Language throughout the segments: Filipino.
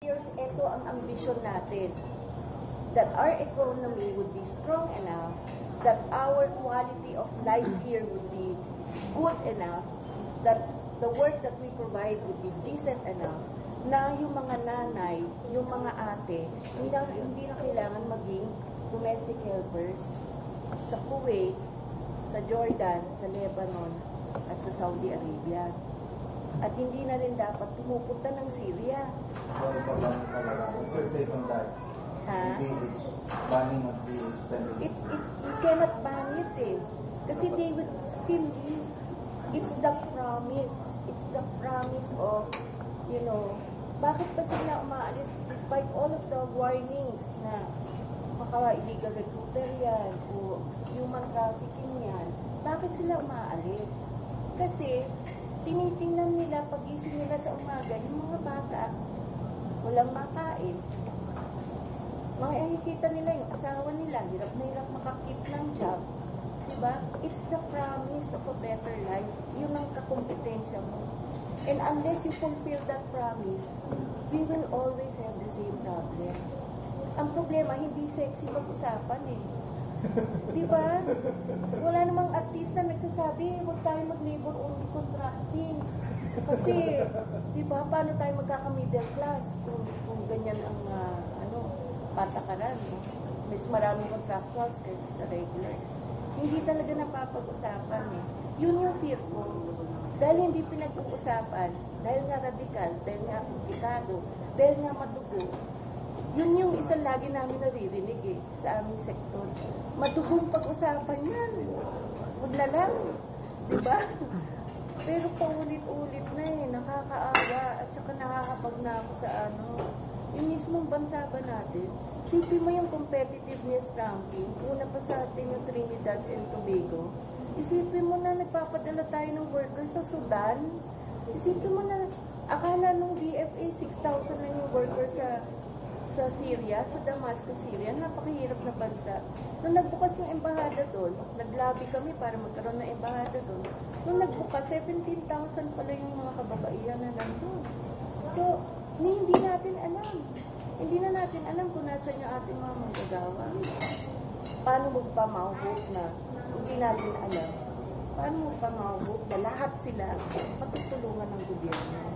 Years, ito ang ambisyon natin. That our economy would be strong enough, that our quality of life here would be good enough, that the work that we provide would be decent enough, na yung mga nanay, yung mga ate, hindi na kailangan maging domestic helpers sa Kuwait, sa Jordan, sa Lebanon, at sa Saudi Arabia. At hindi na rin dapat pumupunta ng Syria. What's your take on that? It's banning of the extended. You cannot ban it eh. Kasi they will still live. It's the promise. It's the promise of, bakit pa sila umaalis despite all of the warnings na illegal recruiter yan o human trafficking yan. Bakit sila umaalis? Kasi tinitingnan nila pagising nila sa umaga yung mga bata walang makain. Makikita nila yung asawa nila, hirap na hirap makakip ng job. Diba? It's the promise of a better life. Yun ang kakompetensya mo. And unless you fulfill that promise, we will always have the same problem. Ang problema, hindi sexy mag-usapan eh. Diba? Wala namang artista nagsasabi, huwag tayo mag-labor only contracting. Kasi, diba, paano tayo magkaka-middle class kung ganyan ang patakaran, no? Mas maraming contractuals kaysa sa regulars. Hindi talaga napapag-usapan eh. Yun yung fear ko. Dahil hindi pinag-uusapan, dahil nga radikal, dahil nga komplikado, dahil nga madugo, yun yung isang lagi namin naririnig eh, sa aming sektor. Madugong pag-usapan yan. Huwag na lang. Diba? Pero paulit-ulit na eh, nakakaawa at saka nakakapagnako sa yung mismong bansa ba natin, isipin mo yung competitiveness ranking, una pa sa atin yung Trinidad and Tobago, isipin mo na nagpapadala tayo ng workers sa Sudan, isipin mo na, akala nung DFA, 6,000 na yung workers sa Syria, sa Damascus, Syria, napakahirap na bansa. Nung nagbukas yung embahada doon, naglabi kami para magkaroon ng embahada doon, nung nagbukas, 17,000 pala yung mga kababaihan na nandun. So, hindi natin alam. Hindi na natin alam kung nasan yung ating mga manggagawa. Paano magpamahugog na hindi natin alam? Paano magpamahugog na lahat sila matutulungan ng gobyerno?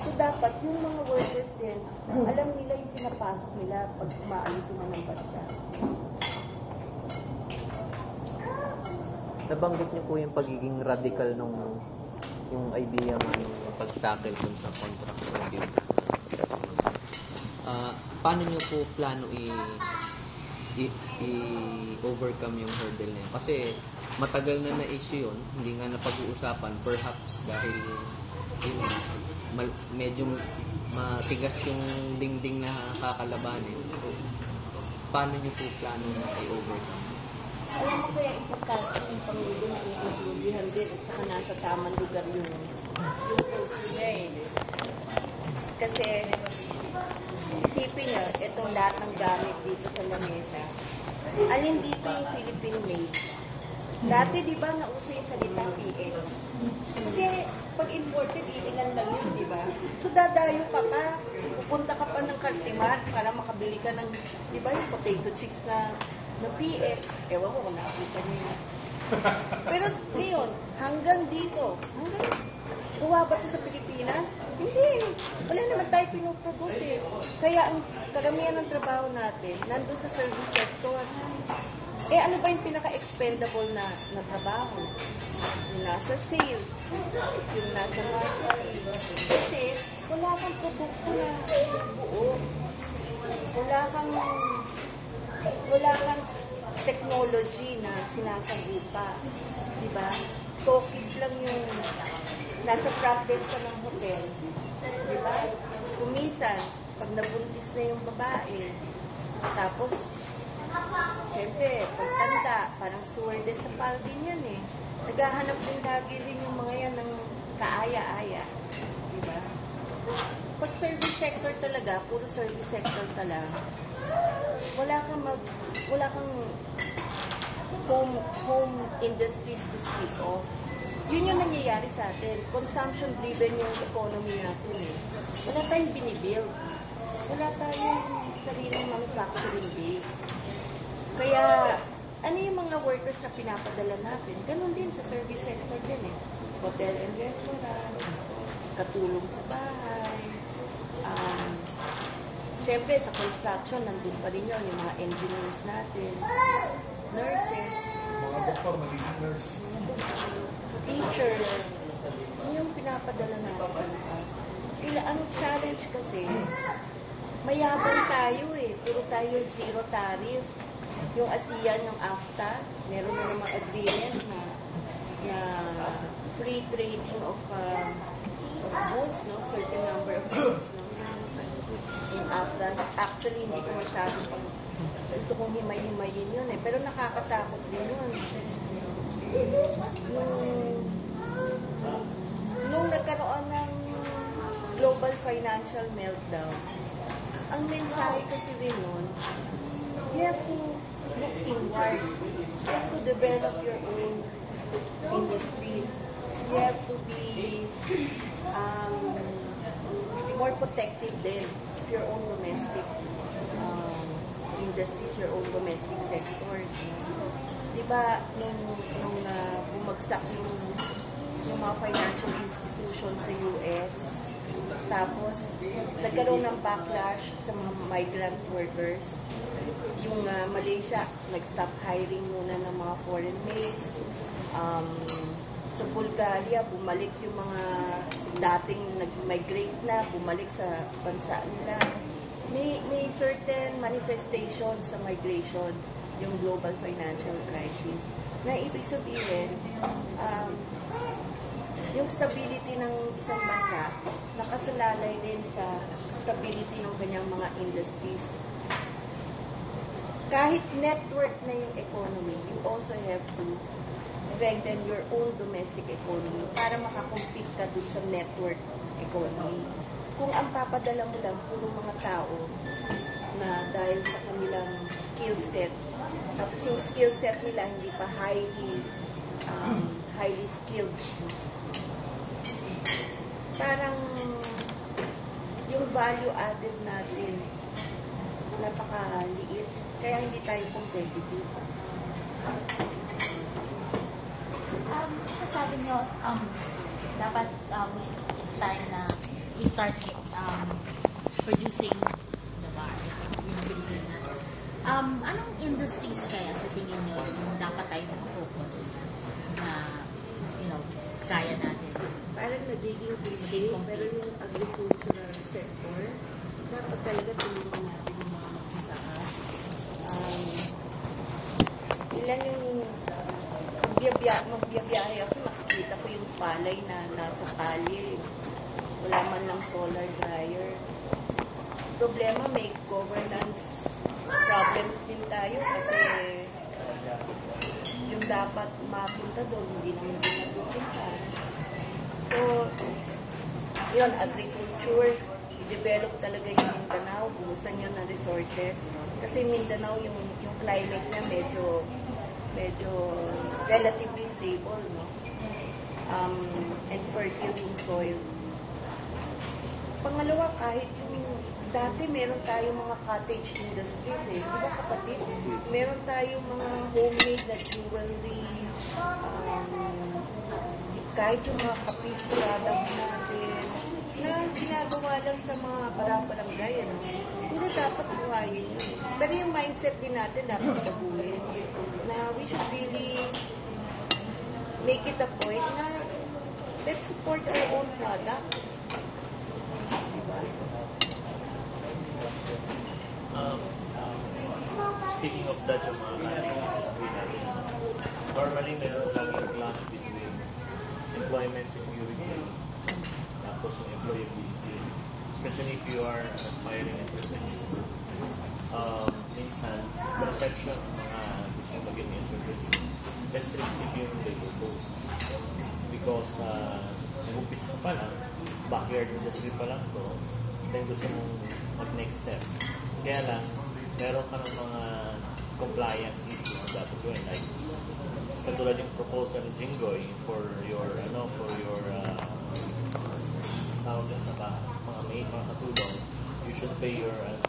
So, dapat yung mga workers din, alam nila yung pinapasok nila pag umaalis sila ng bansa. Nabanggit niyo po yung pagiging radical nung yung idea mo yung pag-tackle dun sa contract review. Paano nyo po plano i-overcome yung hurdle na yun? Kasi matagal na na-issue yun, hindi nga napag-uusapan, perhaps dahil medyo matigas yung dingding na kakalabanin. So, paano nyo po plano na i-overcome? Alam mo kaya importante yung Pangulo na iintindihan din at saka nasa tamang lugar yung post niya eh. Kasi isipin nyo, itong lahat ng gamit dito sa lamesa, alin dito yung Philippine made. Dati di ba nauso yung salita PX? Kasi pag imported, ilan lang yun, di ba? So dadayo ka pa, pupunta ka pa ng Cartimar para makabili ka ng, di ba yung potato chips na PX, ewan ko kung nakakita niyo yun. Pero ngayon, hanggang dito, gawa ba ito sa Pilipinas? Hindi. Wala naman tayo pinuproduce eh. Kaya ang karamihan ng trabaho natin, nandun sa service sector. Eh ano ba yung pinaka-expendable na trabaho? Yung nasa sales, yung nasa marketing. Kasi wala kang produkto na buo. Wala kang technology na sinasagupa. Diba? Talkies lang yung nasa practice ka ng hotel. Diba? Kuminsan, pag nabuntis na yung babae, tapos, syempre, pagtanda, parang stewardess sa Paldin yan eh. Naghahanap din lagi rin yung mga yan ng kaaya-aya. Diba? Pag service sector talaga, puro service sector talaga, wala kang home industries to speak of. Yun yung nangyayari sa atin. Consumption-driven yung economy natin eh. Wala tayong binibuild. Wala tayong sariling manufacturing base. Kaya, ano yung mga workers na pinapadala natin? Ganun din sa service sector din eh. Hotel and restaurant, katulong sa bahay. Siyempre, sa construction, nandun pa rin yun, yung mga engineers natin, nurses, Mga doktor, magiging nurse. teachers, yung pinapadala natin sa labas. Ang challenge kasi, mayabang tayo eh. Puro tayo zero tariff. Yung ASEAN, yung AFTA, meron na namang agreement na free trading of goods, no? Certain number of goods, no? Yung AFTA. Actually, hindi ko masyadong gusto kong himay-himayin yun eh. Pero nakakatakot din yun. Nung nagkaroon ng global financial meltdown, ang mensahe kasi rin nun, you have to look inward. You have to develop your own industries. You have to be more protective din of your own domestic industries, your own domestic sectors. Diba, nung bumagsak yung mga financial institutions sa US, tapos nagkaroon ng backlash sa mga migrant workers. Yung Malaysia, nag-stop hiring muna ng mga foreign maids. Sa Bulgaria, bumalik yung mga dating nag-migrate na, bumalik sa bansa nila. May certain manifestations sa migration, yung global financial crisis, na ibig sabihin, yung stability ng isang bansa, nakasalalay din sa stability ng kanyang mga industries. Kahit network na yung economy, you also have to strengthen your own domestic economy para makakompete ka dun sa network economy. Kung ang papadala mo lang puro mga tao na dahil sa kanilang skill set, tapos yung skill set nila hindi pa highly skilled, parang yung value added natin napakaliit, kaya hindi tayo competitive. Sabi nyo, dapat it's time na we start producing the bar in the Pilipinas. Anong industries kaya sa tingin nyo yung dapat tayo focus na, kaya natin? Parang nagiging big, pero yung agricultural sector, dapat talaga tulungan natin yung mga magsasaka. Ilan yung magbiyabiyahe ako, makikita ko yung palay na nasa kalye. Wala man lang solar dryer. Problema, may governance problems din tayo kasi yung dapat mapunta doon, hindi naman napupunta. So, yun, agriculture, i-develop talaga yung Mindanao, buhusan yun ng resources. Kasi Mindanao, yung climate niya medyo relatively stable, no? And fertile yung soil. Pangalawa, kahit yung dati meron tayong mga cottage industries eh. Di ba kapatid? Meron tayong mga homemade na jewelry, kahit yung mga kapis products natin, na ginagawa lang sa mga barangay, ano? Hindi dapat buhayin yun. Pero yung mindset din natin dapat baguhin. Na we should really make it a point na let's support our own products. Diba? Speaking of that, yung mga industry natin, normally meron laging clash between employment security tapos yung employability, especially if you are an aspiring entrepreneur. Minsan, perception ng mga gusto maging entrepreneur, restrictive yung labor because nag-umpisa ka pa lang, backyard industry pa lang to, then gusto mong mag-next step. Kaya lang, meron ka ng mga compliance issues na dapat gawin. Like, katulad yung proposal ni Jinggoy for your tawag sa mga katulong, you should pay your